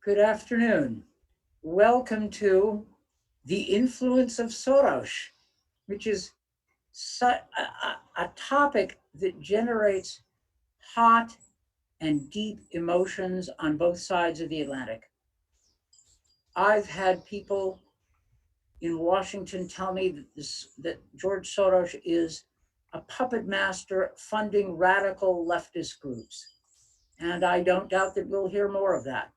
Good afternoon. Welcome to the Influence of Soros, which is a topic that generates hot and deep emotions on both sides of the Atlantic. I've had people in Washington tell me that George Soros is a puppet master funding radical leftist groups. And I don't doubt that we'll hear more of that.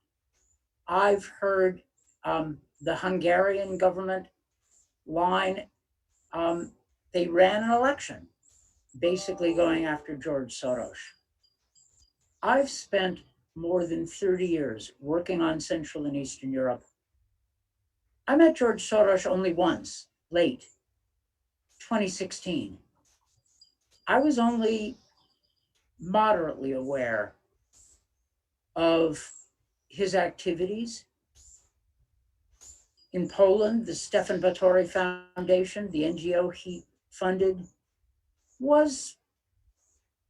I've heard the Hungarian government line, they ran an election basically going after George Soros. I've spent more than 30 years working on Central and Eastern Europe. I met George Soros only once, late 2016. I was only moderately aware of his activities. In Poland, the Stefan Batory Foundation, the NGO he funded, was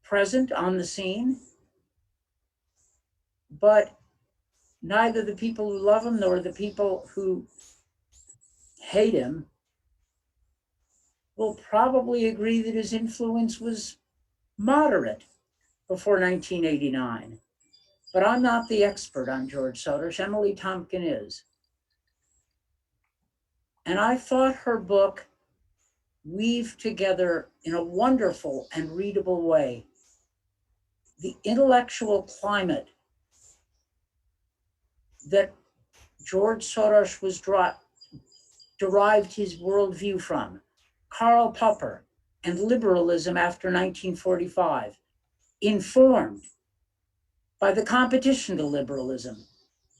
present on the scene, but neither the people who love him nor the people who hate him will probably agree that his influence was moderate before 1989. But I'm not the expert on George Soros. Emily Tamkin is. And I thought her book weaved together in a wonderful and readable way the intellectual climate that George Soros derived his worldview from, Karl Popper and liberalism after 1945, informed by the competition to liberalism,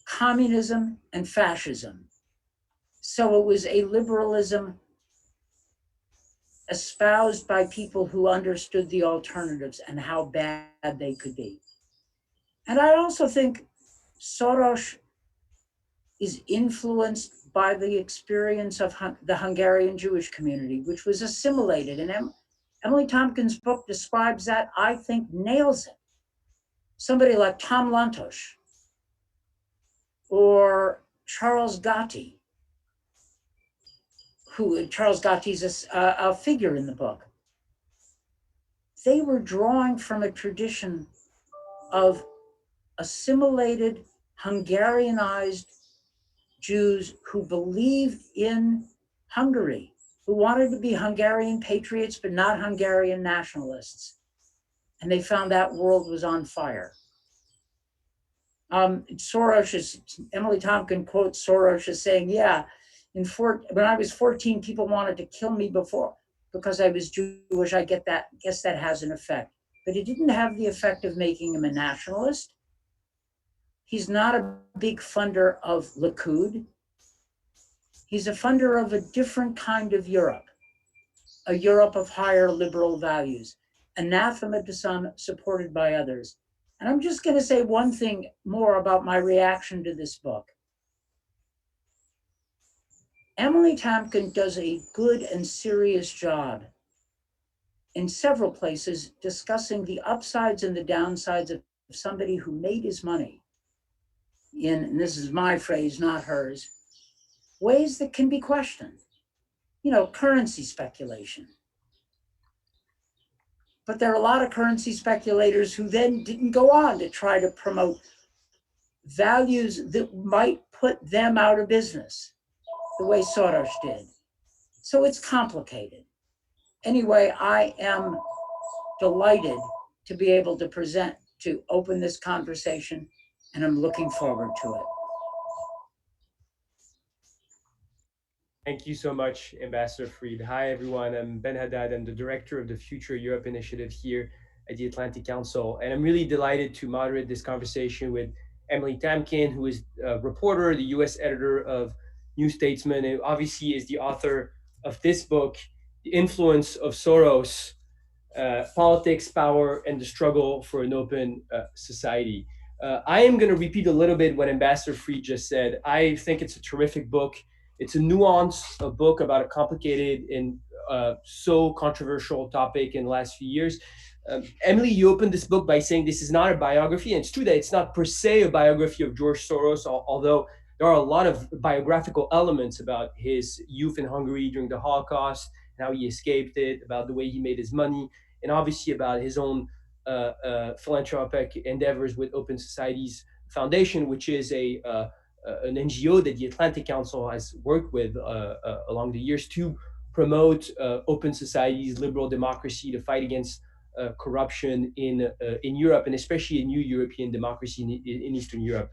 communism and fascism. So it was a liberalism espoused by people who understood the alternatives and how bad they could be. And I also think Soros is influenced by the experience of the Hungarian Jewish community, which was assimilated. And Emily Tompkins' book describes that, I think, nails it. Somebody like Tom Lantos or Charles Gatti, Charles Gatti's a figure in the book. They were drawing from a tradition of assimilated, Hungarianized Jews who believed in Hungary, who wanted to be Hungarian patriots, but not Hungarian nationalists. And they found that world was on fire. Emily Tompkin quotes Soros as saying, yeah, when I was 14, people wanted to kill me because I was Jewish. I guess that has an effect. But it didn't have the effect of making him a nationalist. He's not a big funder of Likud. He's a funder of a different kind of Europe, a Europe of higher liberal values, anathema to some, supported by others. And I'm just going to say one thing more about my reaction to this book. Emily Tamkin does a good and serious job in several places discussing the upsides and the downsides of somebody who made his money in, and this is my phrase, not hers, ways that can be questioned. Currency speculation. But there are a lot of currency speculators who then didn't go on to try to promote values that might put them out of business, the way Soros did. So it's complicated. Anyway, I am delighted to be able to open this conversation, and I'm looking forward to it. Thank you so much, Ambassador Freed. Hi, everyone. I'm Ben Haddad. I'm the director of the Future Europe Initiative here at the Atlantic Council. And I'm really delighted to moderate this conversation with Emily Tamkin, who is a reporter, the US editor of New Statesman, and obviously is the author of this book, The Influence of Soros, Politics, Power, and the Struggle for an Open Society. I am going to repeat a little bit what Ambassador Freed just said. I think it's a terrific book. It's a nuanced book about a complicated and so controversial topic in the last few years. Emily, you opened this book by saying this is not a biography, and it's true that it's not per se a biography of George Soros, although there are a lot of biographical elements about his youth in Hungary during the Holocaust and how he escaped it, about the way he made his money, and obviously about his own philanthropic endeavors with Open Societies Foundation, which is an NGO that the Atlantic Council has worked with along the years to promote open societies, liberal democracy, to fight against corruption in Europe, and especially in new European democracy in Eastern Europe.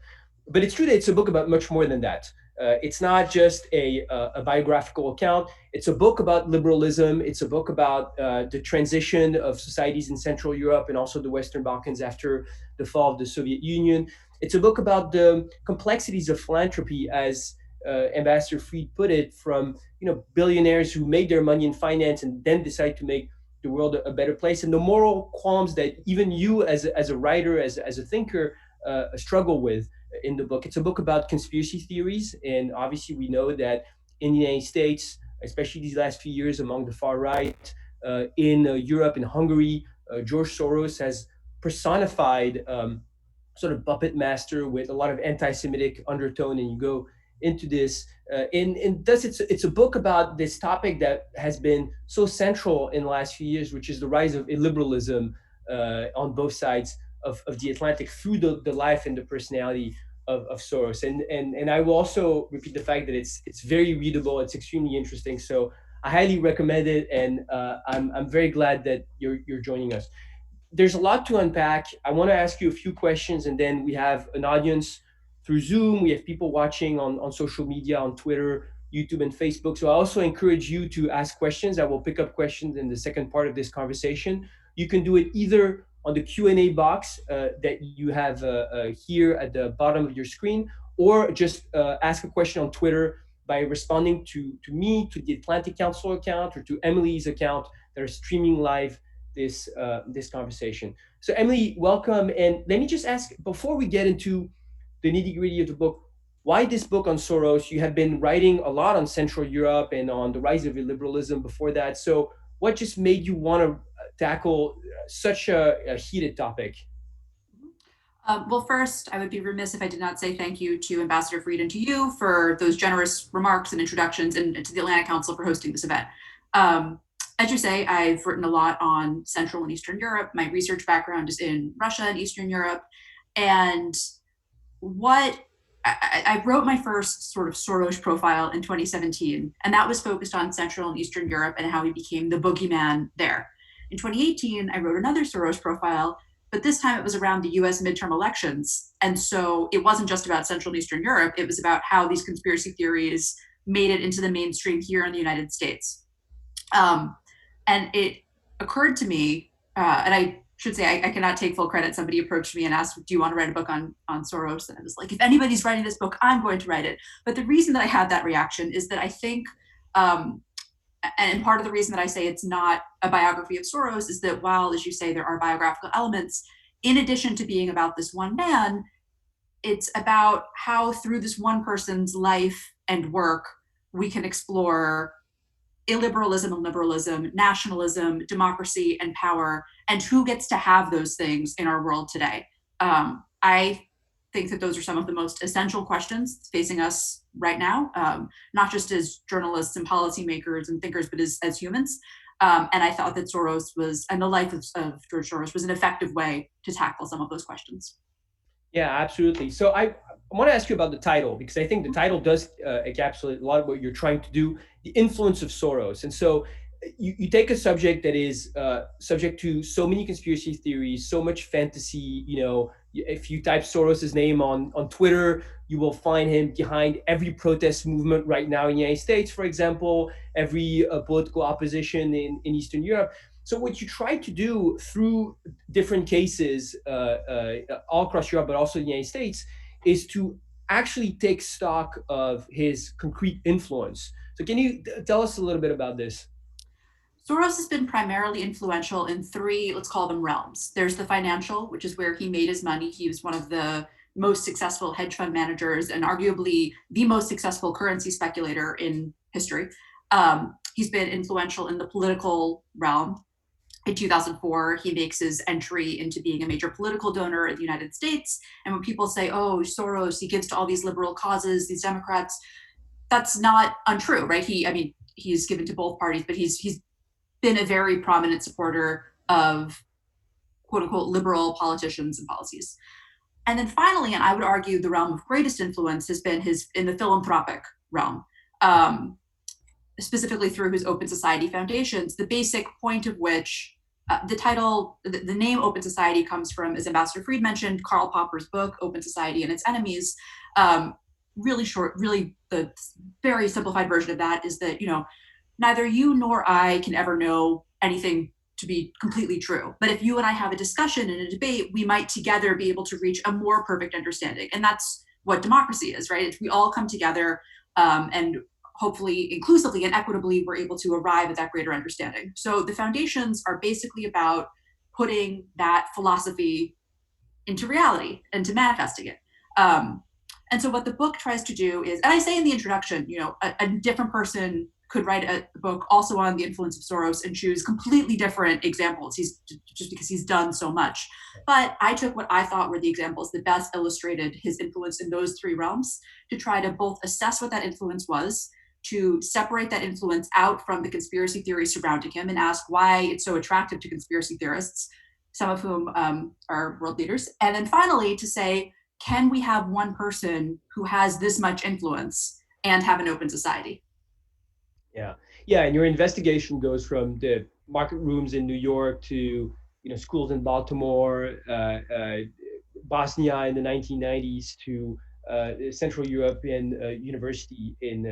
But it's true that it's a book about much more than that. It's not just a biographical account. It's a book about liberalism. It's a book about the transition of societies in Central Europe and also the Western Balkans after the fall of the Soviet Union. It's a book about the complexities of philanthropy, as Ambassador Fried put it, from billionaires who made their money in finance and then decide to make the world a better place, and the moral qualms that even you, as a writer, as a thinker, struggle with in the book. It's a book about conspiracy theories, and obviously we know that in the United States, especially these last few years among the far right, in Europe, in Hungary, George Soros has personified sort of puppet master with a lot of anti-Semitic undertone, and you go into this. And thus, it's a book about this topic that has been so central in the last few years, which is the rise of illiberalism on both sides of the Atlantic through the life and the personality of Soros. And I will also repeat the fact that it's very readable. It's extremely interesting. So I highly recommend it, and I'm very glad that you're joining us. There's a lot to unpack. I want to ask you a few questions, and then we have an audience through Zoom. We have people watching on social media, on Twitter, YouTube, and Facebook. So I also encourage you to ask questions. I will pick up questions in the second part of this conversation. You can do it either on the Q&A box that you have here at the bottom of your screen, or just ask a question on Twitter by responding to me, to the Atlantic Council account, or to Emily's account that are streaming live this conversation. So Emily, welcome. And let me just ask, before we get into the nitty gritty of the book, why this book on Soros? You have been writing a lot on Central Europe and on the rise of illiberalism before that. So what just made you want to tackle such a heated topic? Well, first, I would be remiss if I did not say thank you to Ambassador Fried and to you for those generous remarks and introductions, and to the Atlantic Council for hosting this event. As you say, I've written a lot on Central and Eastern Europe. My research background is in Russia and Eastern Europe. And what I wrote my first sort of Soros profile in 2017, and that was focused on Central and Eastern Europe and how he became the boogeyman there. In 2018, I wrote another Soros profile, but this time it was around the US midterm elections. And so it wasn't just about Central and Eastern Europe, it was about how these conspiracy theories made it into the mainstream here in the United States. And it occurred to me, and I should say I cannot take full credit. Somebody approached me and asked, do you want to write a book on Soros? And I was like, if anybody's writing this book, I'm going to write it. But the reason that I had that reaction is that I think, and part of the reason that I say it's not a biography of Soros is that while, as you say, there are biographical elements, in addition to being about this one man, it's about how through this one person's life and work, we can explore illiberalism and liberalism, nationalism, democracy, and power, and who gets to have those things in our world today. I think that those are some of the most essential questions facing us right now, not just as journalists and policymakers and thinkers, but as humans. And I thought that Soros was, and the life of George Soros was an effective way to tackle some of those questions. Yeah, absolutely. So I want to ask you about the title, because I think the title does encapsulate a lot of what you're trying to do, the influence of Soros. And so you take a subject that is subject to so many conspiracy theories, so much fantasy. If you type Soros's name on Twitter, you will find him behind every protest movement right now in the United States, for example, every political opposition in Eastern Europe. So what you try to do through different cases all across Europe, but also the United States, is to actually take stock of his concrete influence. So can you tell us a little bit about this? Soros has been primarily influential in three, let's call them realms. There's the financial, which is where he made his money. He was one of the most successful hedge fund managers and arguably the most successful currency speculator in history. He's been influential in the political realm. In 2004, he makes his entry into being a major political donor in the United States. And when people say, oh, Soros, he gives to all these liberal causes, these Democrats, that's not untrue, right? He's given to both parties, but he's been a very prominent supporter of quote unquote liberal politicians and policies. And then finally, and I would argue the realm of greatest influence has been his in the philanthropic realm, specifically through his Open Society foundations, the basic point of which the name Open Society comes from, as Ambassador Fried mentioned, Karl Popper's book, Open Society and Its Enemies. Really short, really the very simplified version of that is that, neither you nor I can ever know anything to be completely true. But if you and I have a discussion and a debate, we might together be able to reach a more perfect understanding. And that's what democracy is, right? If we all come together and hopefully inclusively and equitably, we're able to arrive at that greater understanding. So the foundations are basically about putting that philosophy into reality and to manifesting it. And so what the book tries to do is, and I say in the introduction, a different person could write a book also on the influence of Soros and choose completely different examples. He's just because he's done so much. But I took what I thought were the examples that best illustrated his influence in those three realms to try to both assess what that influence was, to separate that influence out from the conspiracy theories surrounding him and ask why it's so attractive to conspiracy theorists, some of whom are world leaders. And then finally to say, can we have one person who has this much influence and have an open society? Yeah, and your investigation goes from the market rooms in New York to schools in Baltimore, Bosnia in the 1990s to Central European University in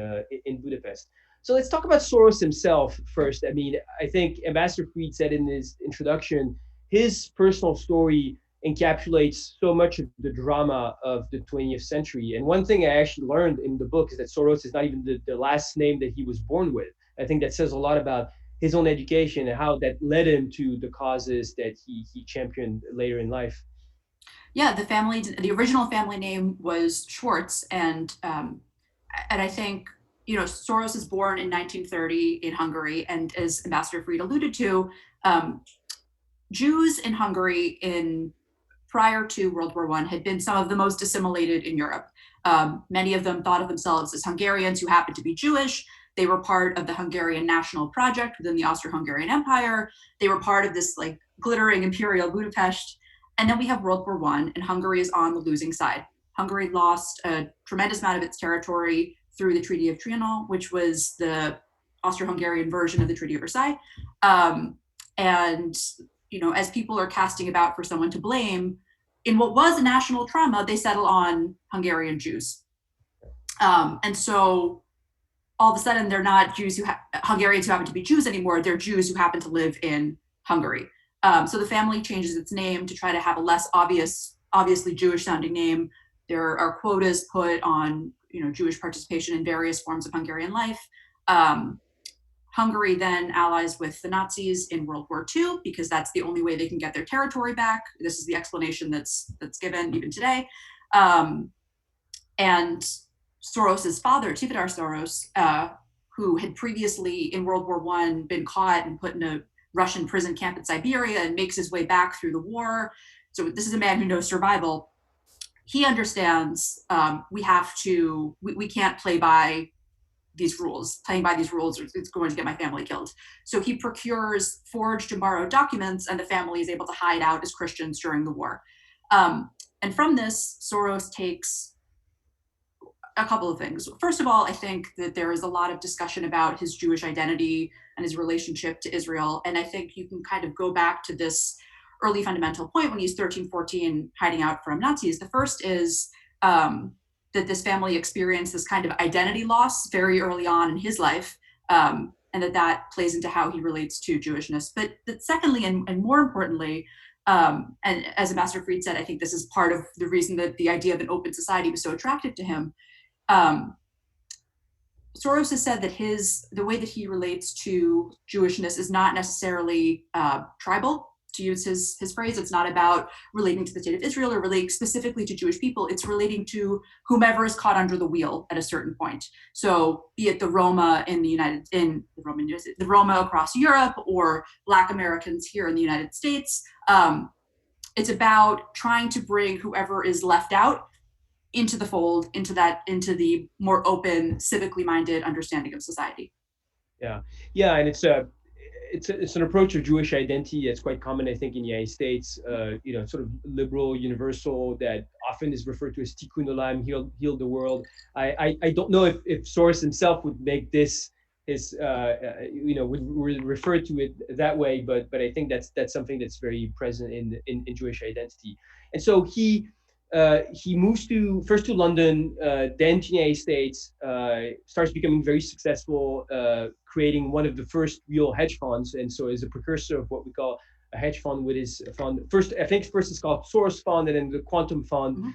Budapest. So let's talk about Soros himself first. I mean, I think Ambassador Fried said in his introduction, his personal story encapsulates so much of the drama of the 20th century. And one thing I actually learned in the book is that Soros is not even the last name that he was born with. I think that says a lot about his own education and how that led him to the causes that he championed later in life. Yeah, the original family name was Schwartz, and I think Soros is born in 1930 in Hungary, and as Ambassador Fried alluded to, Jews in Hungary prior to World War I had been some of the most assimilated in Europe. Many of them thought of themselves as Hungarians who happened to be Jewish. They were part of the Hungarian national project within the Austro-Hungarian Empire. They were part of this glittering imperial Budapest. And then we have World War I, and Hungary is on the losing side. Hungary lost a tremendous amount of its territory through the Treaty of Trianon, which was the Austro-Hungarian version of the Treaty of Versailles. And as people are casting about for someone to blame, in what was a national trauma, they settle on Hungarian Jews. And so all of a sudden, they're not Hungarians who happen to be Jews anymore. They're Jews who happen to live in Hungary. So the family changes its name to try to have a less obviously Jewish sounding name. There are quotas put on Jewish participation in various forms of Hungarian life. Hungary then allies with the Nazis in World War II because that's the only way they can get their territory back. This is the explanation that's given even today. And Soros's father, Tivadar Soros, who had previously in World War I been caught and put in a Russian prison camp in Siberia and makes his way back through the war. So this is a man who knows survival. He understands we can't play by these rules. Playing by these rules, it's going to get my family killed. So he procures forged and borrowed documents, and the family is able to hide out as Christians during the war. And from this, Soros takes a couple of things. First of all, I think that there is a lot of discussion about his Jewish identity and his relationship to Israel. And I think you can kind of go back to this early fundamental point when he's 13, 14, hiding out from Nazis. The first is that this family experienced this kind of identity loss very early on in his life, and that plays into how he relates to Jewishness. But secondly, and more importantly, and as Ambassador Fried said, I think this is part of the reason that the idea of an open society was so attractive to him. Soros has said that the way that he relates to Jewishness is not necessarily tribal to use his phrase, it's not about relating to the state of Israel or relating specifically to Jewish people. It's relating to whomever is caught under the wheel at a certain point. So be it the Roma in the Roma across Europe or Black Americans here in the United States. It's about trying to bring whoever is left out into the fold, into the more open, civically minded understanding of society. Yeah, and it's an approach of Jewish identity that's quite common, I think, in the United States. Sort of liberal, universal, that often is referred to as tikkun olam, heal the world. I don't know if Soros himself would make this his would refer to it that way, but I think that's something that's very present in Jewish identity. And so he moves first to London, then to the United States, starts becoming very successful, creating one of the first real hedge funds. And so is a precursor of what we call a hedge fund with his fund. First it's called Soros Fund, and then the Quantum Fund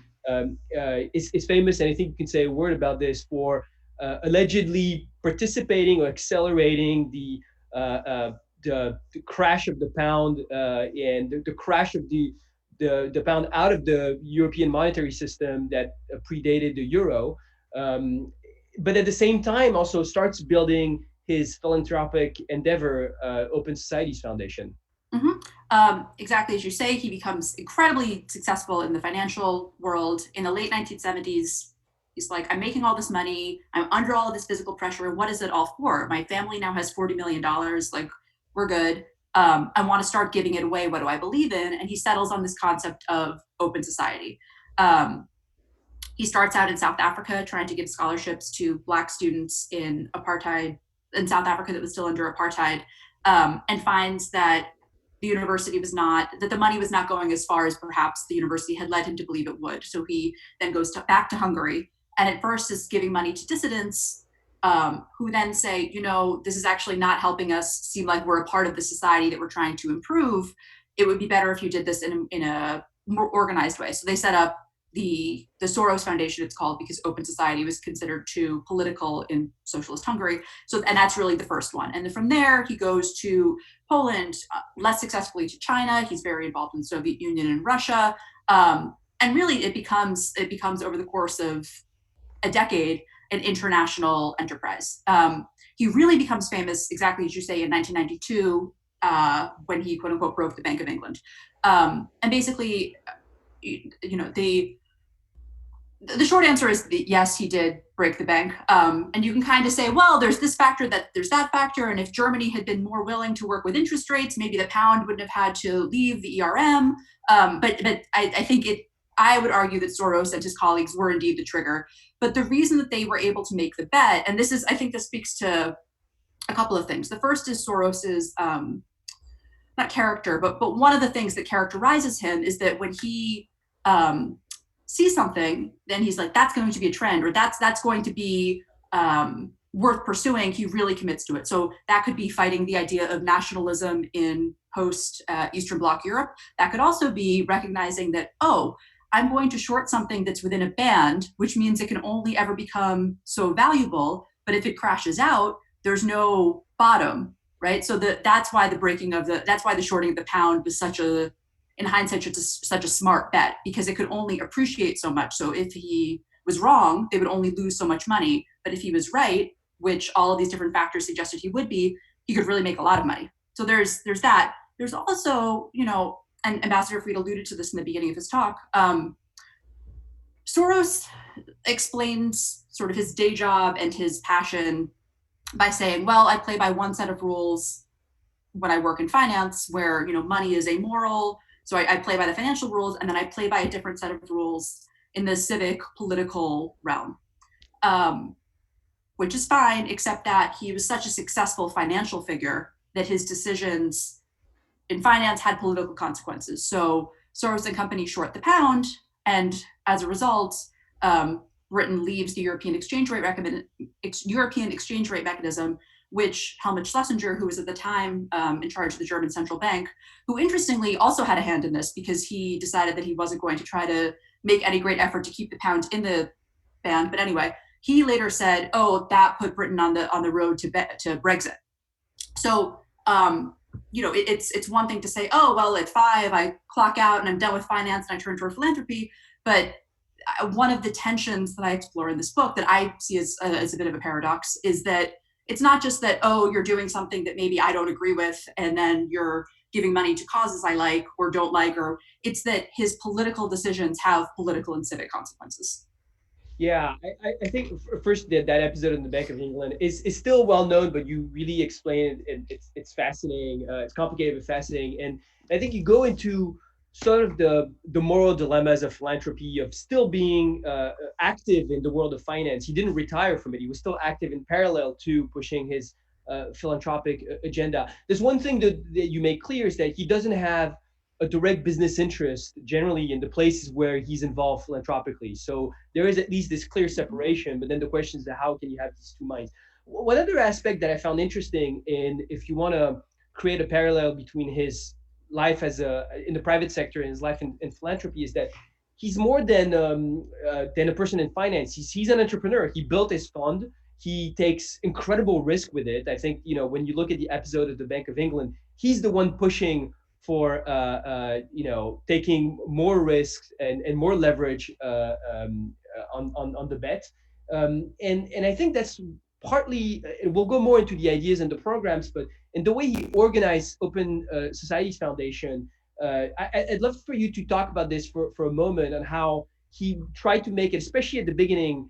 is famous. And I think you can say a word about this for allegedly participating or accelerating the crash of the pound and the crash of the pound out of the European monetary system that predated the euro, but at the same time also starts building his philanthropic endeavor, Open Societies Foundation. Exactly as you say, he becomes incredibly successful in the financial world. In the late 1970s, he's like, I'm making all this money, I'm under all of this physical pressure, what is it all for? My family now has $40 million, like, we're good. I want to start giving it away. What do I believe in? And he settles on this concept of open society. He starts out in South Africa trying to give scholarships to Black students in South Africa that was still under apartheid, and finds that the money was not going as far as perhaps the university had led him to believe it would. So he then goes back to Hungary, and at first is giving money to dissidents, who then say, this is actually not helping us seem like we're a part of the society that we're trying to improve. It would be better if you did this in a more organized way. So they set up the Soros Foundation, it's called, because open society was considered too political in socialist Hungary. And that's really the first one. And then from there, he goes to Poland, less successfully to China. He's very involved in the Soviet Union and Russia. And really it becomes over the course of a decade, an international enterprise. He really becomes famous, exactly as you say, in 1992, when he, quote unquote, broke the Bank of England. And basically, the short answer is that yes, he did break the bank. And you can kind of say, well, there's this factor, there's that factor. And if Germany had been more willing to work with interest rates, maybe the pound wouldn't have had to leave the ERM. But I think I would argue that Soros and his colleagues were indeed the trigger. But the reason that they were able to make the bet, and I think this speaks to a couple of things. The first is Soros's, not character, but one of the things that characterizes him is that when he sees something, then he's like, that's going to be a trend, or that's going to be worth pursuing. He really commits to it. So that could be fighting the idea of nationalism in post Eastern Bloc Europe. That could also be recognizing that, I'm going to short something that's within a band, which means it can only ever become so valuable. But if it crashes out, there's no bottom, right? So that's why that's why the shorting of the pound was in hindsight, such a smart bet, because it could only appreciate so much. So if he was wrong, they would only lose so much money. But if he was right, which all of these different factors suggested he would be, he could really make a lot of money. So there's that. There's also, and Ambassador Fried alluded to this in the beginning of his talk, Soros explains sort of his day job and his passion by saying, well, I play by one set of rules when I work in finance, where money is amoral. So I play by the financial rules, and then I play by a different set of rules in the civic political realm, which is fine, except that he was such a successful financial figure that his decisions in finance had political consequences. So Soros and company short the pound, and as a result, Britain leaves the European exchange rate mechanism, which Helmut Schlesinger, who was at the time in charge of the German central bank, who interestingly also had a hand in this because he decided that he wasn't going to try to make any great effort to keep the pound in the band. But anyway, he later said, that put Britain on the road to Brexit. So it's one thing to say, oh, well, at 5, I clock out and I'm done with finance and I turn toward philanthropy. But one of the tensions that I explore in this book that I see as a bit of a paradox is that it's not just that, oh, you're doing something that maybe I don't agree with, and then you're giving money to causes I like or don't like, or it's that his political decisions have political and civic consequences. Yeah, I think first that episode in the Bank of England is still well known, but you really explain it, and it's fascinating. It's complicated but fascinating, and I think you go into sort of the moral dilemmas of philanthropy, of still being active in the world of finance. He didn't retire from it; he was still active in parallel to pushing his philanthropic agenda. There's one thing that you make clear is that he doesn't have a direct business interest generally in the places where he's involved philanthropically. So there is at least this clear separation, but then the question is how can you have these two minds? One other aspect that I found interesting, in if you want to create a parallel between his life as in the private sector and his life in philanthropy, is that he's more than a person in finance. He's an entrepreneur. He built his fund. He takes incredible risk with it. I think, when you look at the episode of the Bank of England, he's the one pushing for taking more risks and more leverage on the bet, and I think that's partly, and we'll go more into the ideas and the programs, but in the way he organized Open Societies Foundation, I'd love for you to talk about this for a moment, on how he tried to make it, especially at the beginning,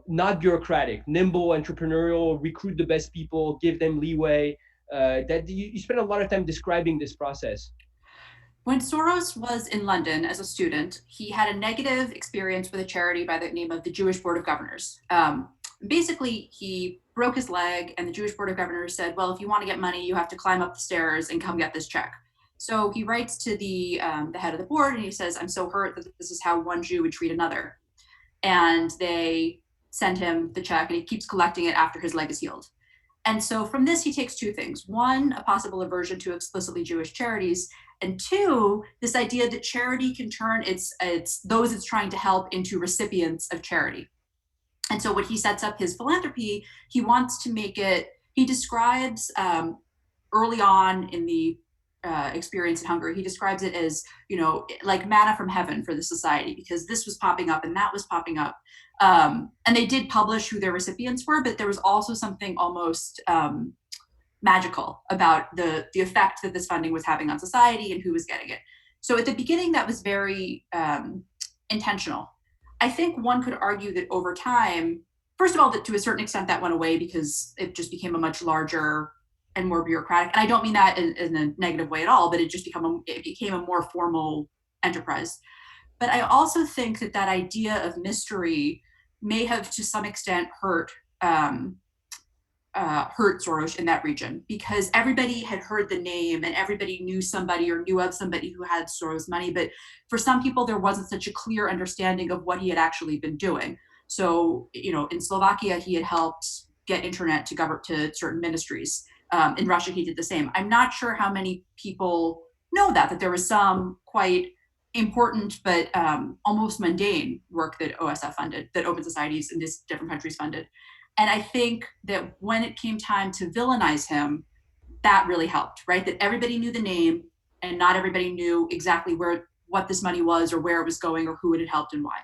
not bureaucratic, nimble, entrepreneurial, recruit the best people, give them leeway. That you spend a lot of time describing this process. When Soros was in London as a student, he had a negative experience with a charity by the name of the Jewish Board of Governors. Basically, he broke his leg, and the Jewish Board of Governors said, well, if you want to get money, you have to climb up the stairs and come get this check. So he writes to the head of the board, and he says, I'm so hurt that this is how one Jew would treat another. And they send him the check, and he keeps collecting it after his leg is healed. And so from this, he takes two things. One, a possible aversion to explicitly Jewish charities. And two, this idea that charity can turn its those it's trying to help into recipients of charity. And so when he sets up his philanthropy, he wants to make it, he describes early on in the experience in Hungary, he describes it as, like manna from heaven for the society, because this was popping up and that was popping up. And they did publish who their recipients were, but there was also something almost magical about the effect that this funding was having on society and who was getting it. So at the beginning, that was very intentional. I think one could argue that over time, first of all, that to a certain extent that went away because it just became a much larger and more bureaucratic. And I don't mean that in a negative way at all, but it became a more formal enterprise. But I also think that idea of mystery may have to some extent hurt Soros in that region, because everybody had heard the name and everybody knew somebody or knew of somebody who had Soros money. But for some people, there wasn't such a clear understanding of what he had actually been doing. So, in Slovakia, he had helped get internet to certain ministries. In Russia, he did the same. I'm not sure how many people know that there was some quite important but almost mundane work that OSF funded, that Open Societies in these different countries funded. And I think that when it came time to villainize him, that really helped, right? That everybody knew the name and not everybody knew exactly what this money was or where it was going or who it had helped and why.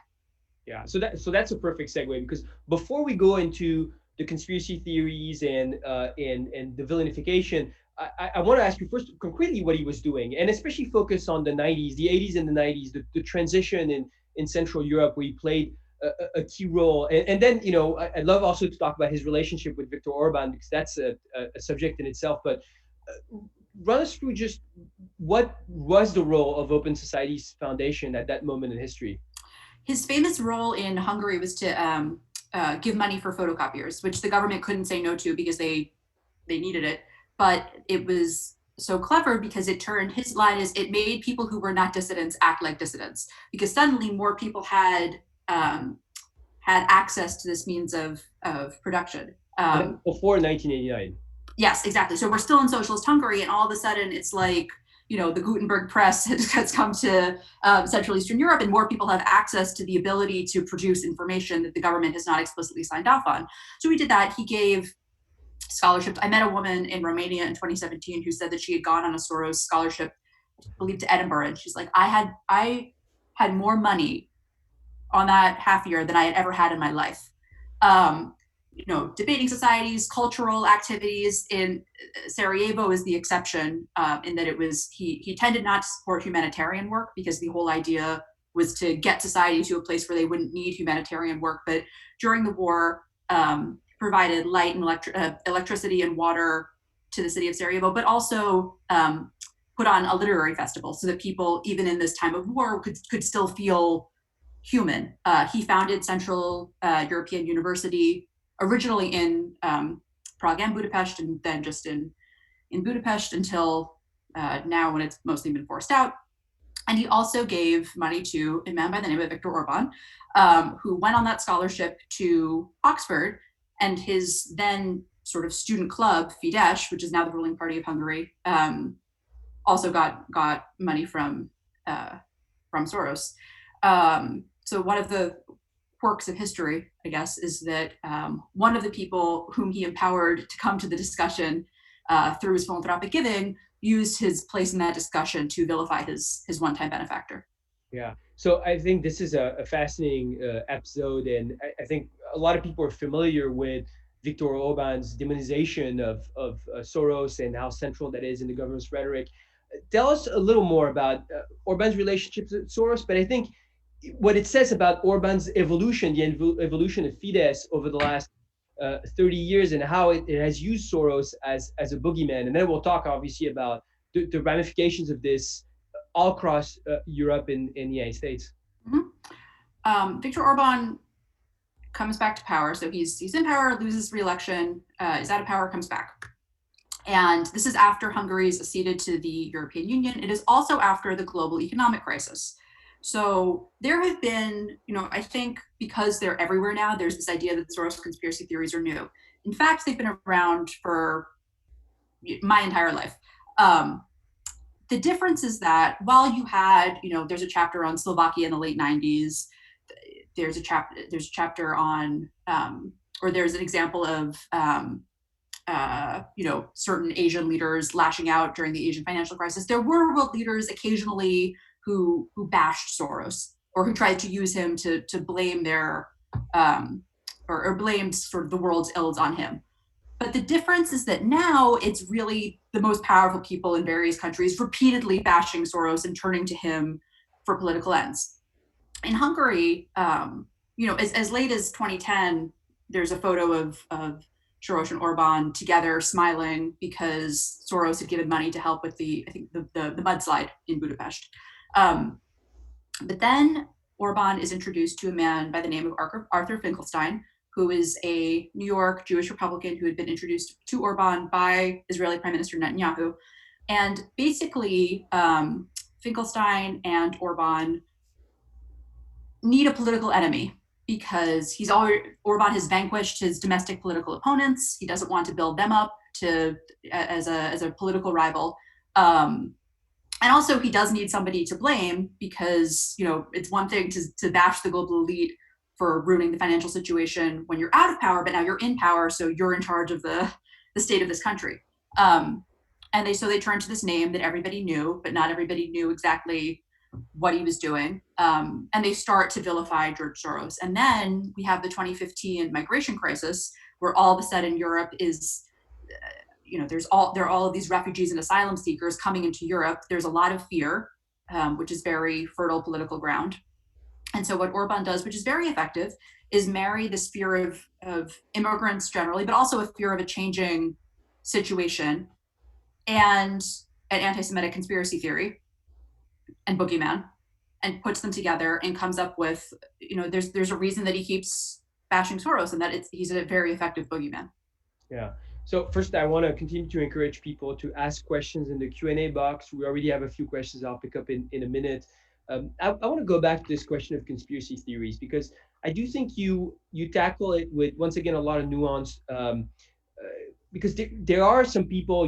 Yeah, so that's a perfect segue, because before we go into the conspiracy theories and the villainification, I want to ask you first concretely what he was doing, and especially focus on the 90s, the 80s and the 90s, the transition in Central Europe, where he played a key role. And then, I'd love also to talk about his relationship with Viktor Orban, because that's a subject in itself. But run us through just what was the role of Open Societies Foundation at that moment in history. His famous role in Hungary was to give money for photocopiers, which the government couldn't say no to because they needed it. But it was so clever because his line is, it made people who were not dissidents act like dissidents, because suddenly more people had access to this means of production. Before 1989. Yes, exactly. So we're still in socialist Hungary, and all of a sudden it's like, the Gutenberg press has come to Central Eastern Europe, and more people have access to the ability to produce information that the government has not explicitly signed off on. So we did that. He gave scholarships. I met a woman in Romania in 2017 who said that she had gone on a Soros scholarship, I believe to Edinburgh, and she's like, I had more money on that half year than I had ever had in my life. Debating societies, cultural activities in Sarajevo is the exception, in that he tended not to support humanitarian work because the whole idea was to get society to a place where they wouldn't need humanitarian work. But during the war, provided light and electricity and water to the city of Sarajevo, but also put on a literary festival so that people, even in this time of war, could still feel human. He founded Central European University, originally in Prague and Budapest, and then just in Budapest until now, when it's mostly been forced out. And he also gave money to a man by the name of Viktor Orban, who went on that scholarship to Oxford, and his then sort of student club, Fidesz, which is now the ruling party of Hungary, also got money from Soros. So one of the quirks of history, I guess, is that one of the people whom he empowered to come to the discussion through his philanthropic giving used his place in that discussion to vilify his one-time benefactor. Yeah. So I think this is a fascinating episode, and I think a lot of people are familiar with Viktor Orban's demonization of Soros and how central that is in the government's rhetoric. Tell us a little more about Orban's relationships with Soros, but I think what it says about Orban's evolution, the evolution of Fidesz over the last 30 years, and how it has used Soros as a boogeyman. And then we'll talk obviously about the ramifications of this all across Europe and the United States. Mm-hmm. Viktor Orban comes back to power. So he's in power, loses re-election, is out of power, comes back. And this is after Hungary is acceded to the European Union. It is also after the global economic crisis. So there have been, I think because they're everywhere now, there's this idea that Soros conspiracy theories are new. In fact, they've been around for my entire life. The difference is that while you had, there's a chapter on Slovakia in the late 90s, there's a chapter on, or there's an example of, certain Asian leaders lashing out during the Asian financial crisis. There were world leaders occasionally who bashed Soros or who tried to use him to blame their or blamed sort of the world's ills on him. But the difference is that now it's really the most powerful people in various countries repeatedly bashing Soros and turning to him for political ends. In Hungary, as late as 2010, there's a photo of Soros and Orban together smiling because Soros had given money to help with the mudslide in Budapest. But then Orban is introduced to a man by the name of Arthur Finkelstein, who is a New York Jewish Republican who had been introduced to Orban by Israeli Prime Minister Netanyahu. And basically, Finkelstein and Orban need a political enemy because Orban has vanquished his domestic political opponents. He doesn't want to build them up as a political rival. And also he does need somebody to blame because, it's one thing to bash the global elite for ruining the financial situation when you're out of power, but now you're in power, so you're in charge of the state of this country. And they turned to this name that everybody knew, but not everybody knew exactly what he was doing. And they start to vilify George Soros. And then we have the 2015 migration crisis, where all of a sudden Europe is, there are all of these refugees and asylum seekers coming into Europe. There's a lot of fear, which is very fertile political ground. And so what Orban does, which is very effective, is marry this fear of immigrants generally, but also a fear of a changing situation, and an anti-Semitic conspiracy theory and boogeyman, and puts them together and comes up with, there's a reason that he keeps bashing Soros, and that he's a very effective boogeyman. Yeah. So first, I want to continue to encourage people to ask questions in the Q&A box. We already have a few questions I'll pick up in a minute. I want to go back to this question of conspiracy theories, because I do think you tackle it with, once again, a lot of nuance, because there are some people,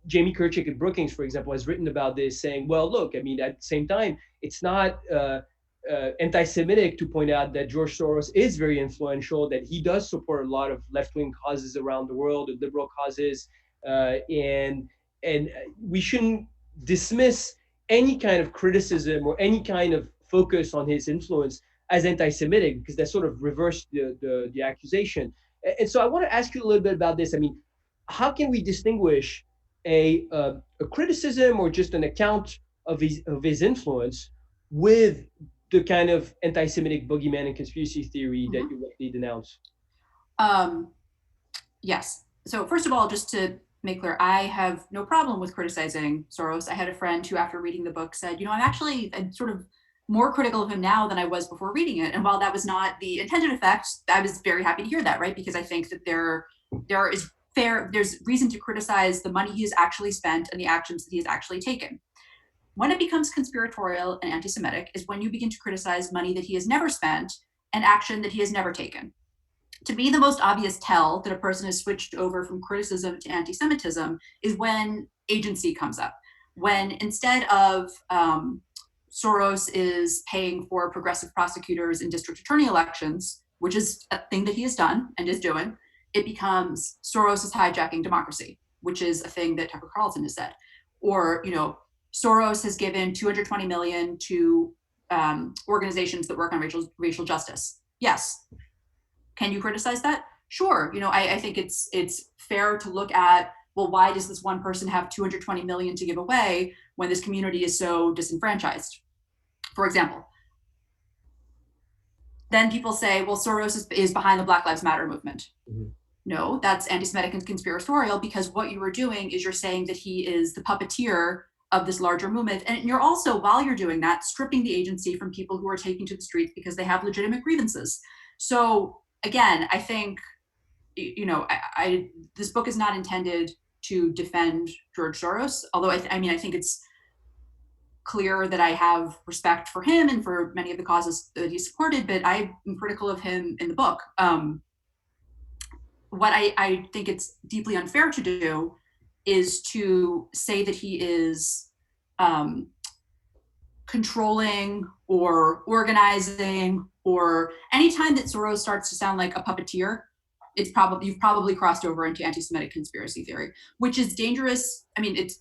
Jamie Kirchick at Brookings, for example, has written about this, saying, well, look, I mean, at the same time, it's not anti-Semitic to point out that George Soros is very influential, that he does support a lot of left-wing causes around the world, liberal causes, and we shouldn't dismiss any kind of criticism or any kind of focus on his influence as anti-Semitic, because that sort of reversed the accusation. And so I want to ask you a little bit about this. I mean, how can we distinguish a criticism or just an account of his influence with the kind of anti-Semitic boogeyman and conspiracy theory that you rightly denounce? Yes. So first of all, just to make clear, I have no problem with criticizing Soros. I had a friend who, after reading the book, said, I'm sort of more critical of him now than I was before reading it. And while that was not the intended effect, I was very happy to hear that, right? Because I think that there's reason to criticize the money he has actually spent and the actions that he has actually taken. When it becomes conspiratorial and anti-Semitic is when you begin to criticize money that he has never spent and action that he has never taken. To me, the most obvious tell that a person has switched over from criticism to anti-Semitism is when agency comes up. When instead of Soros is paying for progressive prosecutors in district attorney elections, which is a thing that he has done and is doing, it becomes Soros is hijacking democracy, which is a thing that Tucker Carlson has said. Or, Soros has given $220 million to organizations that work on racial justice. Yes. Can you criticize that? Sure. I think it's fair to look at, well, why does this one person have $220 million to give away when this community is so disenfranchised? For example. Then people say, well, Soros is behind the Black Lives Matter movement. Mm-hmm. No, that's anti-Semitic and conspiratorial, because what you are doing is you're saying that he is the puppeteer of this larger movement. And you're also, while you're doing that, stripping the agency from people who are taking to the streets because they have legitimate grievances. So again, I think, this book is not intended to defend George Soros, although I think it's clear that I have respect for him and for many of the causes that he supported, but I am critical of him in the book. What I think it's deeply unfair to do is to say that he is controlling or organizing, or anytime that Soros starts to sound like a puppeteer, you've probably crossed over into anti-Semitic conspiracy theory, which is dangerous. I mean, it's,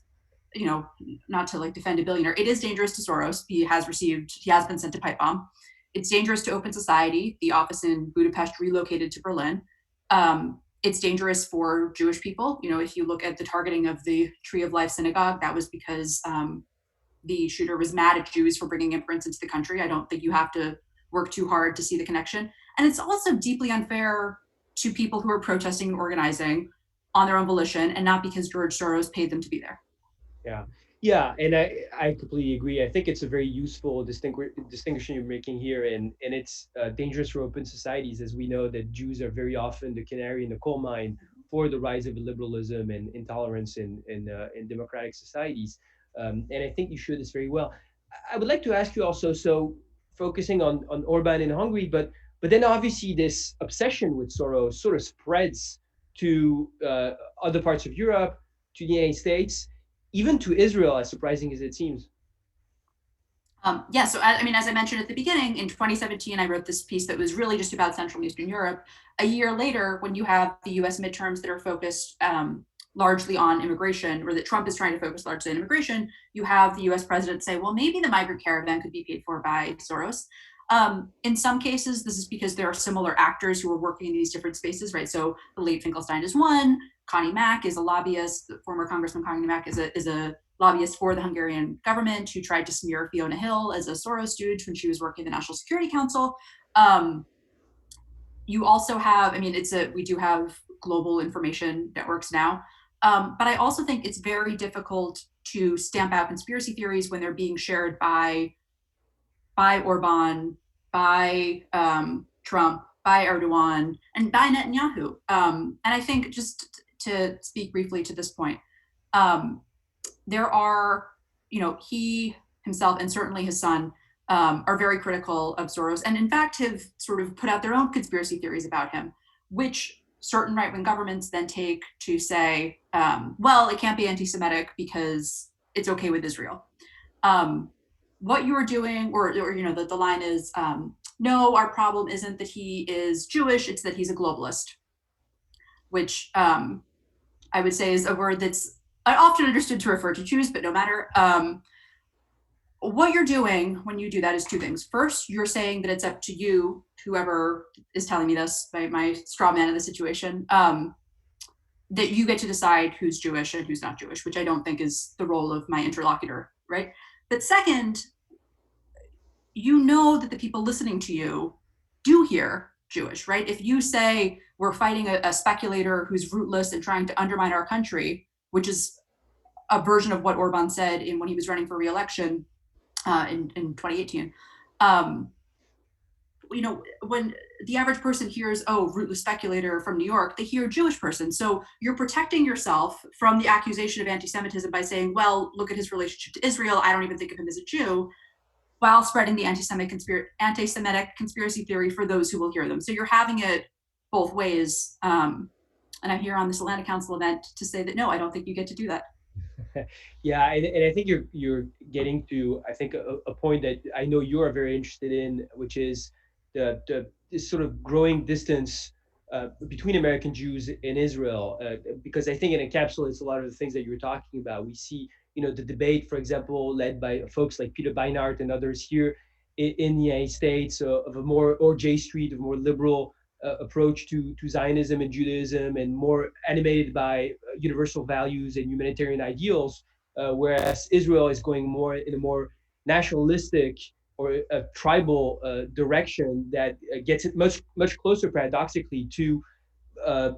not to defend a billionaire, it is dangerous to Soros. He has been sent to pipe bomb. It's dangerous to Open Society. The office in Budapest relocated to Berlin. It's dangerous for Jewish people. If you look at the targeting of the Tree of Life synagogue, that was because the shooter was mad at Jews for bringing immigrants into the country. I don't think you have to work too hard to see the connection. And it's also deeply unfair to people who are protesting and organizing on their own volition and not because George Soros paid them to be there. Yeah, and I completely agree. I think it's a very useful distinction you're making here, and it's dangerous for open societies, as we know that Jews are very often the canary in the coal mine for the rise of liberalism and intolerance in democratic societies. And I think you share this very well. I would like to ask you also, so focusing on Orban in Hungary, but then obviously this obsession with Soros sort of spreads to other parts of Europe, to the United States, even to Israel, as surprising as it seems. So as I mentioned at the beginning, in 2017, I wrote this piece that was really just about Central and Eastern Europe. A year later, when you have the US midterms that are focused largely on immigration, or that Trump is trying to focus largely on immigration, you have the US president say, well, maybe the migrant caravan could be paid for by Soros. In some cases, this is because there are similar actors who are working in these different spaces, right? So the late Finkelstein is one. Connie Mack is a lobbyist. Former Congressman Connie Mack is a lobbyist for the Hungarian government who tried to smear Fiona Hill as a Soros stooge when she was working at the National Security Council. You also have, we do have global information networks now, but I also think it's very difficult to stamp out conspiracy theories when they're being shared by Orban, by Trump, by Erdogan, and by Netanyahu. And I think, just to speak briefly to this point, there are, he himself and certainly his son are very critical of Soros, and in fact have sort of put out their own conspiracy theories about him, which certain right-wing governments then take to say, well, it can't be anti-Semitic because it's okay with Israel. what you're doing, or the line is, no, our problem isn't that he is Jewish, it's that he's a globalist, which I would say is a word that's often understood to refer to Jews, but no matter. What you're doing when you do that is two things. First, you're saying that it's up to you, whoever is telling me this, my straw man in the situation, that you get to decide who's Jewish and who's not Jewish, which I don't think is the role of my interlocutor, right? But second, you know that the people listening to you do hear Jewish, right? If you say we're fighting a speculator who's rootless and trying to undermine our country, which is a version of what Orban said when he was running for re-election in 2018, when the average person hears, oh, rootless speculator from New York, they hear Jewish person. So you're protecting yourself from the accusation of anti-Semitism by saying, well, look at his relationship to Israel. I don't even think of him as a Jew, while spreading the anti-Semitic conspiracy theory for those who will hear them. So you're having it both ways. And I'm here on this Atlantic Council event to say that, no, I don't think you get to do that. Yeah, and I think you're getting to, I think, a point that I know you are very interested in, which is this sort of growing distance between American Jews and Israel, because I think it encapsulates a lot of the things that you were talking about. We see, the debate, for example, led by folks like Peter Beinart and others here in the United States, of a more, or J Street, of a more liberal approach to Zionism and Judaism, and more animated by universal values and humanitarian ideals, whereas Israel is going more in a more nationalistic or a tribal direction that gets it much closer, paradoxically, to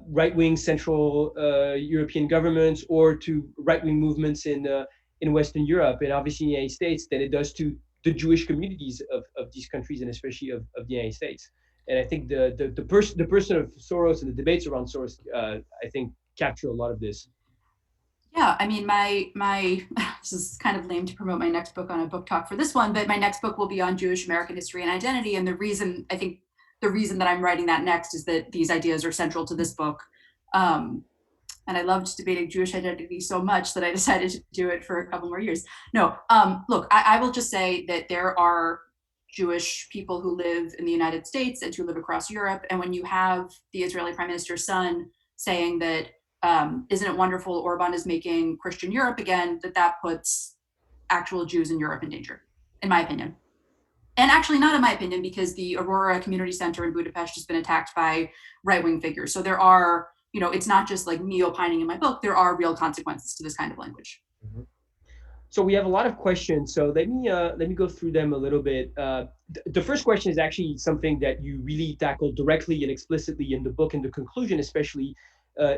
right-wing Central European governments, or to right-wing movements in Western Europe, and obviously in the United States, than it does to the Jewish communities of these countries, and especially of the United States. And I think the person of Soros and the debates around Soros, I think, capture a lot of this. Yeah, I mean, my this is kind of lame to promote my next book on a book talk for this one, but my next book will be on Jewish American history and identity. And the reason that I'm writing that next is that these ideas are central to this book. And I loved debating Jewish identity so much that I decided to do it for a couple more years. No, look, I will just say that there are Jewish people who live in the United States and who live across Europe. And when you have the Israeli Prime Minister's son saying that, isn't it wonderful Orban is making Christian Europe again, that puts actual Jews in Europe in danger, in my opinion. And actually not in my opinion, because the Aurora Community Center in Budapest has been attacked by right-wing figures. So there are, it's not just like me opining in my book, there are real consequences to this kind of language. Mm-hmm. So we have a lot of questions. So let me go through them a little bit. The first question is actually something that you really tackle directly and explicitly in the book, in the conclusion especially.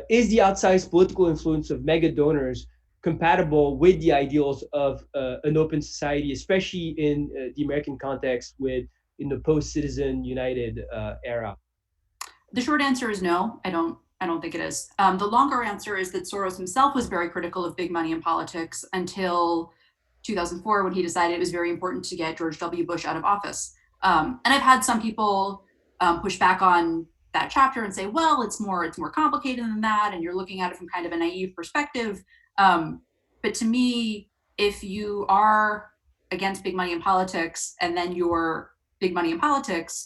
Is the outsized political influence of mega donors compatible with the ideals of an open society, especially in the American context, in the post-Citizen United era? The short answer is no. I don't think it is. The longer answer is that Soros himself was very critical of big money in politics until 2004, when he decided it was very important to get George W. Bush out of office. And I've had some people push back on that chapter and say, well, it's more complicated than that, and you're looking at it from kind of a naive perspective. But to me, if you are against big money in politics and then you're big money in politics,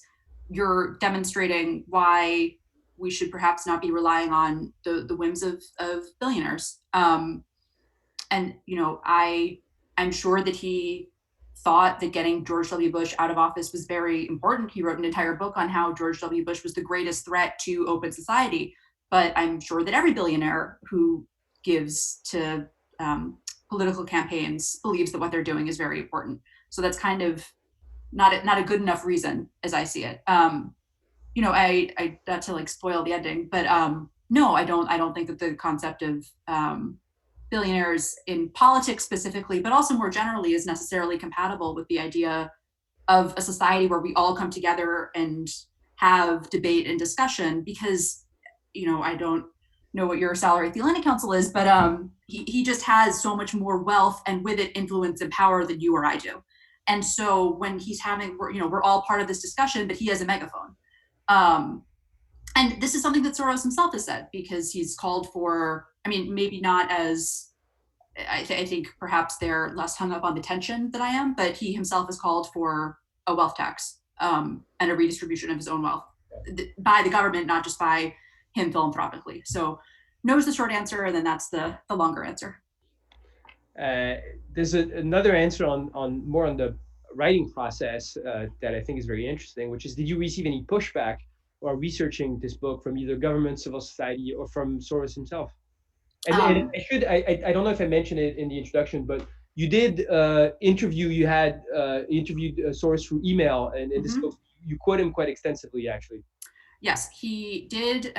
you're demonstrating why we should perhaps not be relying on the whims of billionaires. And I'm sure that he thought that getting George W. Bush out of office was very important. He wrote an entire book on how George W. Bush was the greatest threat to open society. But I'm sure that every billionaire who gives to political campaigns believes that what they're doing is very important. So that's kind of not a good enough reason, as I see it. I not to like spoil the ending, but no, I don't think that the concept of billionaires in politics specifically, but also more generally, is necessarily compatible with the idea of a society where we all come together and have debate and discussion. Because, I don't know what your salary at the Atlantic Council is, but he just has so much more wealth, and with it influence and power, than you or I do. And so when he's we're all part of this discussion, but he has a megaphone. And this is something that Soros himself has said, because he's called for, maybe not as I think perhaps they're less hung up on the tension than I am, but he himself has called for a wealth tax and a redistribution of his own wealth by the government, not just by him philanthropically. So no is the short answer, and then that's the longer answer. There's another answer on more on the writing process that I think is very interesting, which is, did you receive any pushback while researching this book from either government, civil society, or from Soros himself? And I don't know if I mentioned it in the introduction, but you did you had interviewed Soros through email, and in this book, you quote him quite extensively, actually. Yes, he did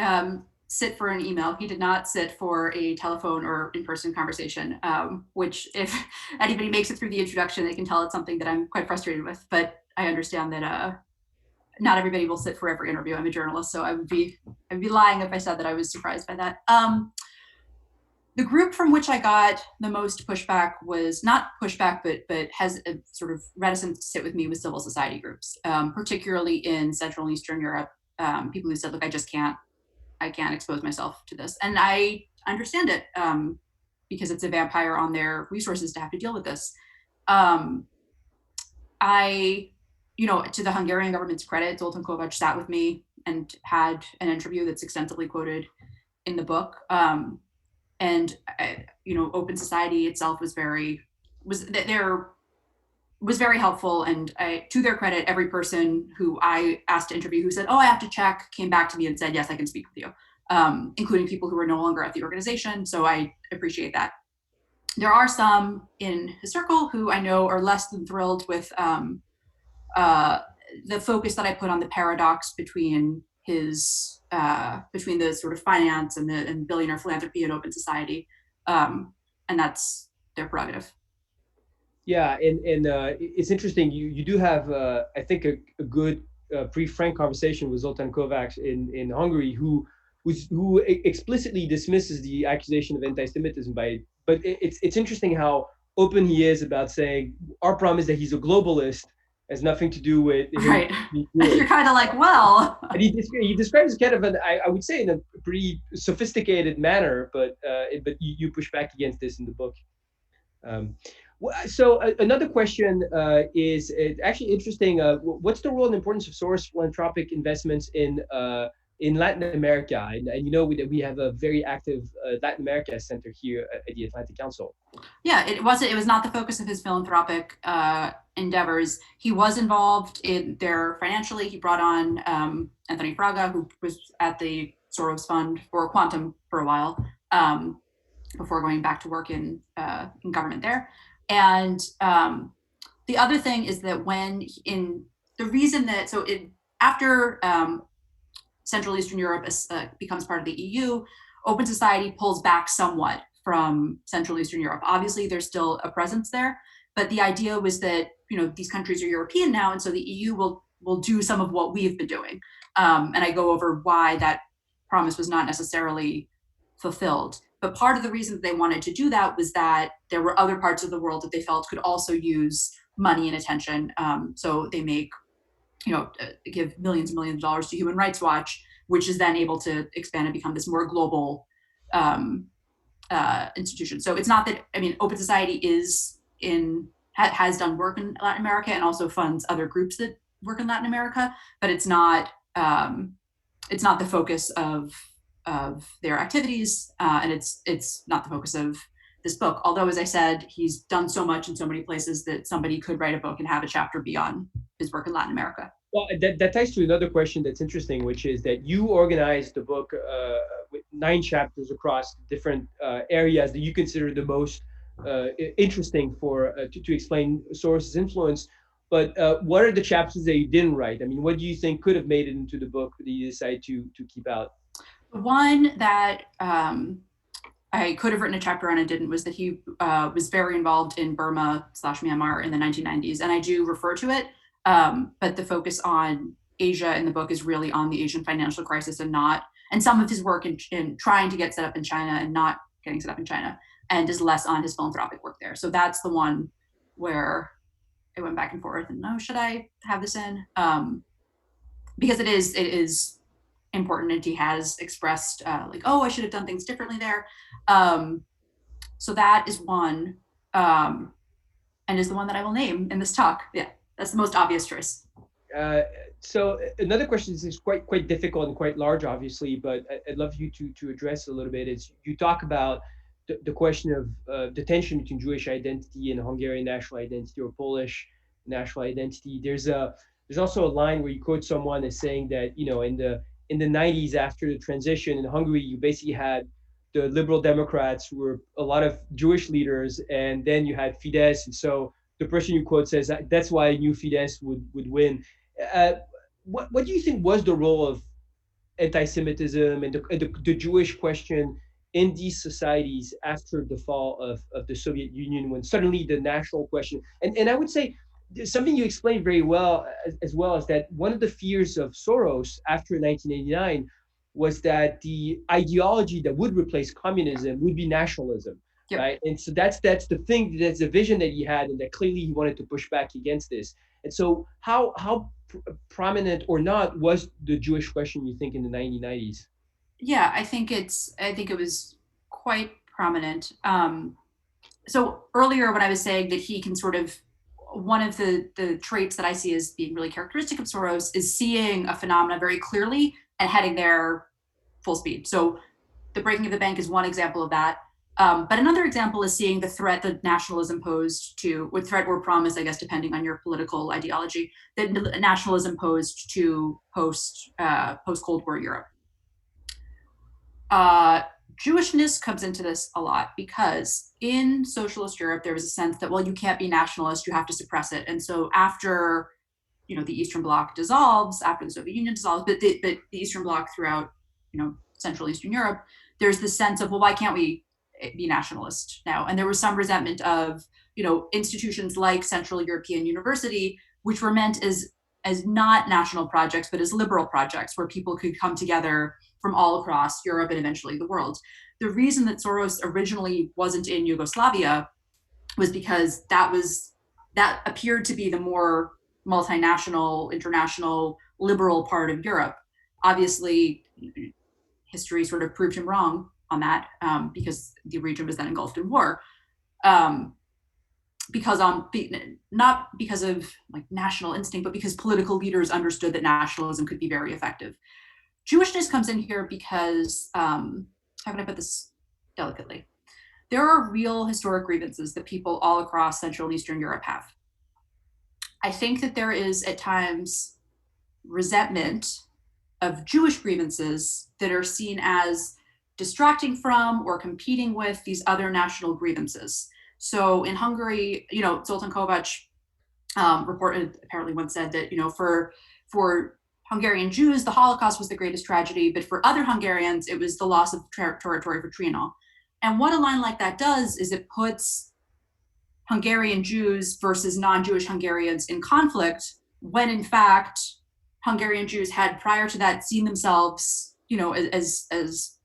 sit for an email. He did not sit for a telephone or in-person conversation, which if anybody makes it through the introduction, they can tell it's something that I'm quite frustrated with, but I understand that not everybody will sit for every interview. I'm a journalist, so I'd be lying if I said that I was surprised by that. The group from which I got the most pushback was not pushback, but has a sort of reticence to sit with me, with civil society groups, particularly in Central and Eastern Europe. People who said, look, I can't expose myself to this. And I understand it because it's a vampire on their resources to have to deal with this. To the Hungarian government's credit, Zoltán Kovács sat with me and had an interview that's extensively quoted in the book. Open society itself was very helpful. And to their credit, every person who I asked to interview who said, oh, I have to check, came back to me and said, yes, I can speak with you, including people who are no longer at the organization. So I appreciate that. There are some in his circle who I know are less than thrilled with the focus that I put on the paradox between between the sort of finance and billionaire philanthropy and open society. And that's their prerogative. Yeah, and it's interesting. You do have, I think, a good pretty frank conversation with Zoltán Kovács in Hungary, who explicitly dismisses the accusation of anti-Semitism but it's interesting how open he is about saying our problem is that he's a globalist, has nothing to do with him. Right. You're kind of like, well. And he describes kind of I would say in a pretty sophisticated manner, but you push back against this in the book. So another question is actually interesting. What's the role and importance of Soros philanthropic investments in Latin America? And we have a very active Latin America center here at the Atlantic Council. Yeah, it was not the focus of his philanthropic endeavors. He was involved in there financially. He brought on Anthony Fraga, who was at the Soros Fund for Quantum for a while, before going back to work in government there. And the other thing is that after Central Eastern Europe becomes part of the EU, open society pulls back somewhat from Central Eastern Europe. Obviously, there's still a presence there, but the idea was that these countries are European now, and so the EU will do some of what we've been doing. And I go over why that promise was not necessarily fulfilled. But part of the reason that they wanted to do that was that there were other parts of the world that they felt could also use money and attention. So they give millions and millions of dollars to Human Rights Watch, which is then able to expand and become this more global institution. So it's not that, open society has done work in Latin America and also funds other groups that work in Latin America, but it's not the focus of their activities, and it's not the focus of this book. Although, as I said, he's done so much in so many places that somebody could write a book and have a chapter beyond his work in Latin America. Well, that ties to another question that's interesting, which is that you organized the book with 9 chapters across different areas that you consider the most interesting to explain Soros's influence. But what are the chapters that you didn't write? What do you think could have made it into the book that you decided to keep out? The one that I could have written a chapter on and didn't was that he was very involved in Burma/Myanmar in the 1990s. And I do refer to it, but the focus on Asia in the book is really on the Asian financial crisis and some of his work in trying to get set up in China and not getting set up in China, and is less on his philanthropic work there. So that's the one where I went back and forth and, should I have this in? Because it is important, and he has expressed I should have done things differently there. So that is one, and is the one that I will name in this talk. Yeah, that's the most obvious choice. Uh, so another question is quite difficult and quite large, obviously, but I'd love you to address a little bit. Is you talk about the question of the tension between Jewish identity and Hungarian national identity or Polish national identity. There's also a line where you quote someone as saying that in the 90s after the transition in Hungary, you basically had the liberal Democrats who were a lot of Jewish leaders, and then you had Fidesz, and so the person you quote says that's why I knew Fidesz would win. uh, what do you think was the role of anti-Semitism and the Jewish question in these societies after the fall of the Soviet Union, when suddenly the national question, and I would say something you explained very well as well is that one of the fears of Soros after 1989 was that the ideology that would replace communism would be nationalism, Yep. right? And so that's the thing, that's the vision that he had, and that clearly he wanted to push back against this. And so how prominent or not was the Jewish question, you think, in the 1990s? Yeah, I think it was quite prominent. So earlier when I was saying that he can sort of, one of the traits that I see as being really characteristic of Soros is seeing a phenomena very clearly and heading there full speed. So the breaking of the bank is one example of that. But another example is seeing the threat that nationalism posed to, with threat or promise, I guess, depending on your political ideology, that nationalism posed to post Cold War Europe. Jewishness comes into this a lot because in socialist Europe, there was a sense that, well, you can't be nationalist, you have to suppress it. And so after, the Eastern Bloc dissolves, after the Soviet Union dissolves, but the Eastern Bloc throughout, Central Eastern Europe, there's this sense of, well, why can't we be nationalist now? And there was some resentment of, institutions like Central European University, which were meant as not national projects, but as liberal projects where people could come together from all across Europe and eventually the world. The reason that Soros originally wasn't in Yugoslavia was because that appeared to be the more multinational, international, liberal part of Europe. Obviously, history sort of proved him wrong on that, because the region was then engulfed in war. Because not because of like national instinct, but because political leaders understood that nationalism could be very effective. Jewishness comes in here because, how can I put this delicately? There are real historic grievances that people all across Central and Eastern Europe have. I think that there is at times resentment of Jewish grievances that are seen as distracting from or competing with these other national grievances. So in Hungary, Zoltan Kovacs reported, apparently once said that, for Hungarian Jews, the Holocaust was the greatest tragedy, but for other Hungarians, it was the loss of territory for Trianon. And what a line like that does is it puts Hungarian Jews versus non-Jewish Hungarians in conflict, when in fact, Hungarian Jews had prior to that seen themselves, as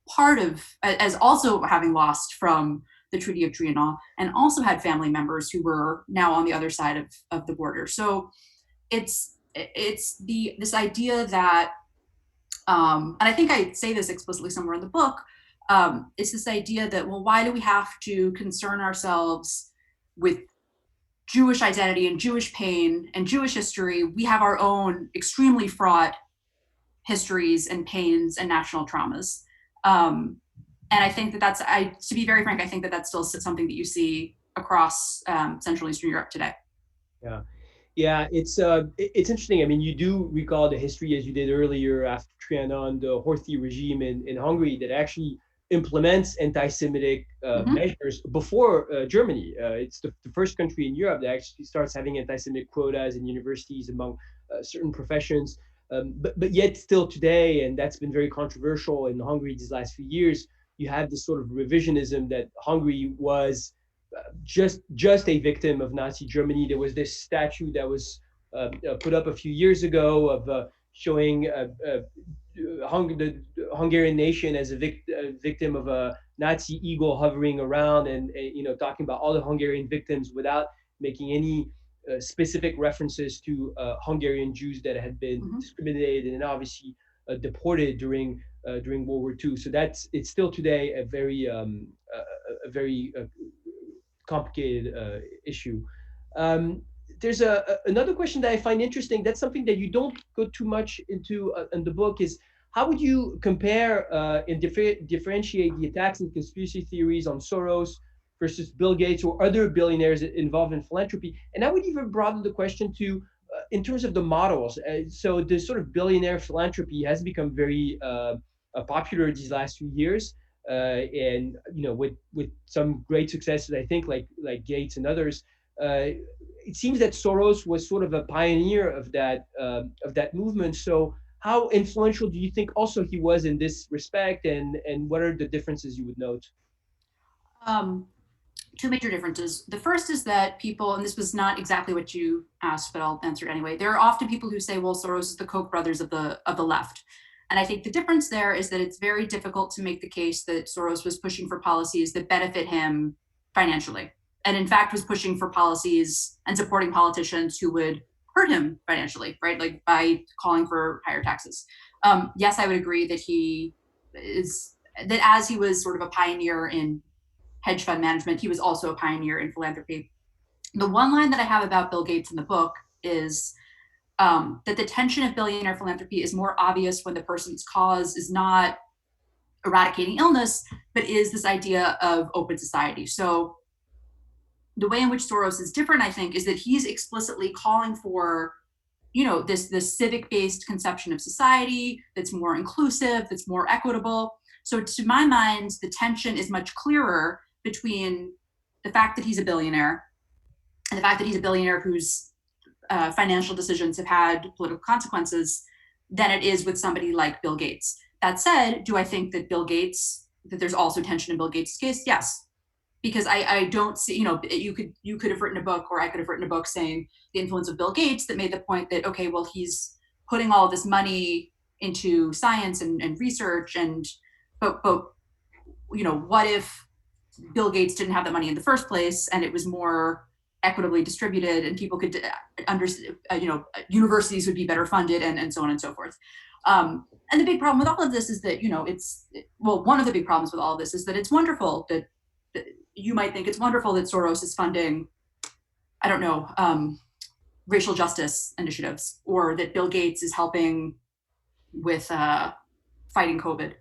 part of, as also having lost from the Treaty of Trianon, and also had family members who were now on the other side of the border. So it's this idea that, and I think I say this explicitly somewhere in the book, it's this idea that, well, why do we have to concern ourselves with Jewish identity and Jewish pain and Jewish history? We have our own extremely fraught histories and pains and national traumas. And I think that to be very frank, I think that that's still something that you see across Central Eastern Europe today. Yeah. Yeah, it's interesting. I mean, you do recall the history, as you did earlier, after Trianon, the Horthy regime in Hungary that actually implements anti-Semitic measures before Germany. It's the first country in Europe that actually starts having anti-Semitic quotas in universities among certain professions. But yet still today, and that's been very controversial in Hungary these last few years, you have this sort of revisionism that Hungary was just a victim of Nazi Germany. There was this statue that was put up a few years ago of showing the Hungarian nation as a victim of a Nazi eagle hovering around, and talking about all the Hungarian victims without making any specific references to Hungarian Jews that had been discriminated and obviously deported during World War II. So it's still today a very a very complicated issue. Um, there's another question that I find interesting. That's something that you don't go too much into in the book. Is how would you compare and differentiate the attacks and conspiracy theories on Soros versus Bill Gates or other billionaires involved in philanthropy? And I would even broaden the question to in terms of the models. So the sort of billionaire philanthropy has become very popular these last few years, and with some great successes, I think, like Gates and others. It seems that Soros was sort of a pioneer of that movement. So how influential do you think also he was in this respect, and what are the differences you would note? Um, Two major differences. The first is that people, and this was not exactly what you asked, but I'll answer it anyway. There are often people who say, well, Soros is the Koch brothers of the left. And I think the difference there is that it's very difficult to make the case that Soros was pushing for policies that benefit him financially. And in fact, was pushing for policies and supporting politicians who would hurt him financially, right? Like by calling for higher taxes. Yes, I would agree that that as he was sort of a pioneer in hedge fund management, he was also a pioneer in philanthropy. The one line that I have about Bill Gates in the book is that the tension of billionaire philanthropy is more obvious when the person's cause is not eradicating illness, but is this idea of open society. So the way in which Soros is different, I think, is that he's explicitly calling for this civic-based conception of society that's more inclusive, that's more equitable. So to my mind, the tension is much clearer between the fact that he's a billionaire and the fact that he's a billionaire whose financial decisions have had political consequences than it is with somebody like Bill Gates. That said, do I think that there's also tension in Bill Gates' case? Yes. Because I don't see, you could have written a book, or I could have written a book saying the influence of Bill Gates that made the point that, okay, well, he's putting all this money into science and research, but what if Bill Gates didn't have that money in the first place and it was more equitably distributed and people could universities would be better funded and so on and so forth. And the big problem with all of this is that, one of the big problems with all of this is that it's wonderful that you might think it's wonderful that Soros is funding, I don't know, racial justice initiatives, or that Bill Gates is helping with fighting COVID.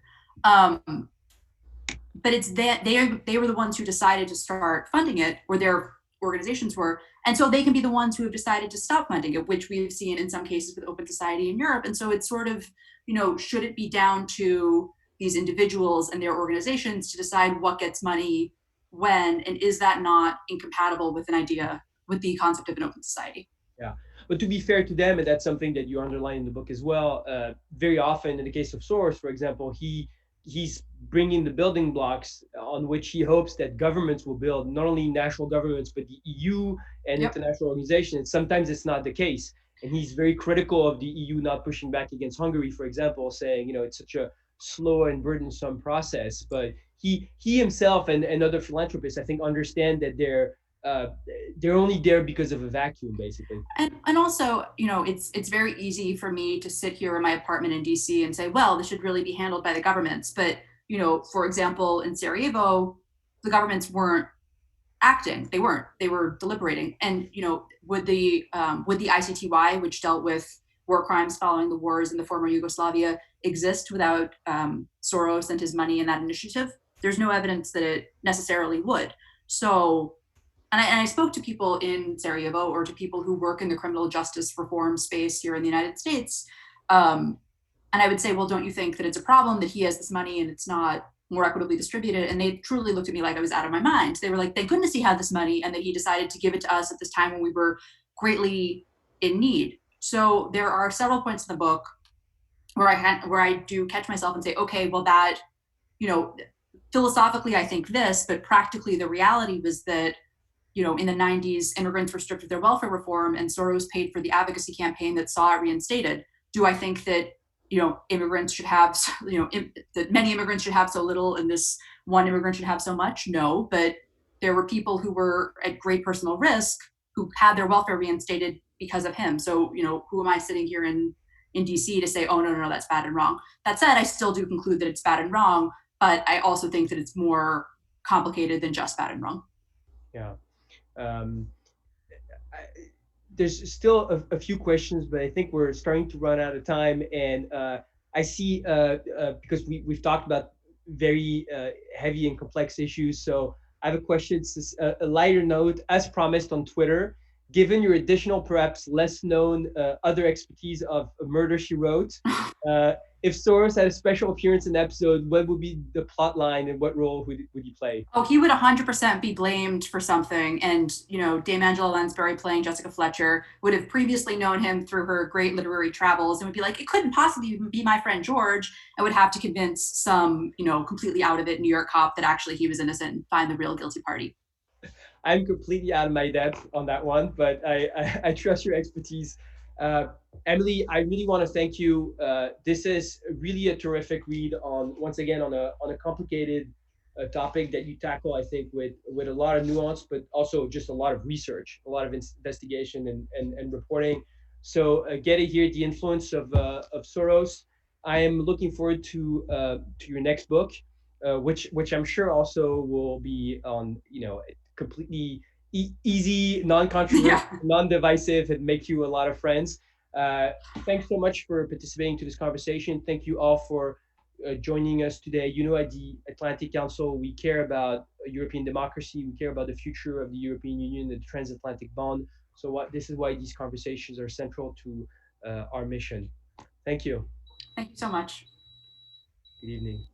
But it's that they were the ones who decided to start funding it, or their organizations were, and so they can be the ones who have decided to stop funding it, which we've seen in some cases with Open Society in Europe. And so it's sort of, should it be down to these individuals and their organizations to decide what gets money when, and is that not incompatible with the concept of an open society? Yeah, but to be fair to them, and that's something that you underline in the book as well, very often in the case of Soros, for example, he's bringing the building blocks on which he hopes that governments will build, not only national governments, but the EU and international organizations. Sometimes it's not the case. And he's very critical of the EU not pushing back against Hungary, for example, saying, it's such a slow and burdensome process. But he himself and other philanthropists, I think, understand that they're only there because of a vacuum, basically. And also, it's very easy for me to sit here in my apartment in DC and say, well, this should really be handled by the governments. But, for example, in Sarajevo, the governments weren't acting. They were deliberating. And, would the ICTY, which dealt with war crimes following the wars in the former Yugoslavia, exist without Soros and his money in that initiative? There's no evidence that it necessarily would. So, and I spoke to people in Sarajevo, or to people who work in the criminal justice reform space here in the United States. And I would say, well, don't you think that it's a problem that he has this money and it's not more equitably distributed? And they truly looked at me like I was out of my mind. They were like, thank goodness he had this money and that he decided to give it to us at this time when we were greatly in need. So there are several points in the book where I do catch myself and say, okay, well, that, philosophically, I think this, but practically the reality was that, in the 90s, immigrants were stripped of their welfare reform and Soros paid for the advocacy campaign that saw it reinstated. Do I think that, immigrants should have, that many immigrants should have so little and this one immigrant should have so much? No, but there were people who were at great personal risk who had their welfare reinstated because of him. So, who am I sitting here in DC to say, oh, no, that's bad and wrong? That said, I still do conclude that it's bad and wrong, but I also think that it's more complicated than just bad and wrong. Yeah. Um, I, there's still a few questions, but I think we're starting to run out of time. And I see because we've talked about very heavy and complex issues. So I have a question. It's a lighter note, as promised on Twitter. Given your additional, perhaps less known other expertise of Murder She Wrote, uh, if Soros had a special appearance in the episode, what would be the plot line and what role would you play? Oh, he would 100% be blamed for something. And, you know, Dame Angela Lansbury playing Jessica Fletcher would have previously known him through her great literary travels and would be like, it couldn't possibly be my friend George, and would have to convince some, you know, completely out of it New York cop that actually he was innocent and find the real guilty party. I'm completely out of my depth on that one, but I trust your expertise. Uh, Emily, I really want to thank you. This is really a terrific read on, once again, on a complicated topic that you tackle, I think, with a lot of nuance, but also just a lot of research, a lot of investigation and reporting. So get it here, the influence of Soros. I am looking forward to your next book, which I'm sure also will be on, completely easy, non-controversial, Yeah. non-divisive, and make you a lot of friends. Uh, Thanks so much for participating to this conversation. Thank you all for joining us today. You know, at the Atlantic Council, we care about European democracy. We care about the future of the European Union, the transatlantic bond. So this is why these conversations are central to our mission. Thank you. Thank you so much. Good evening.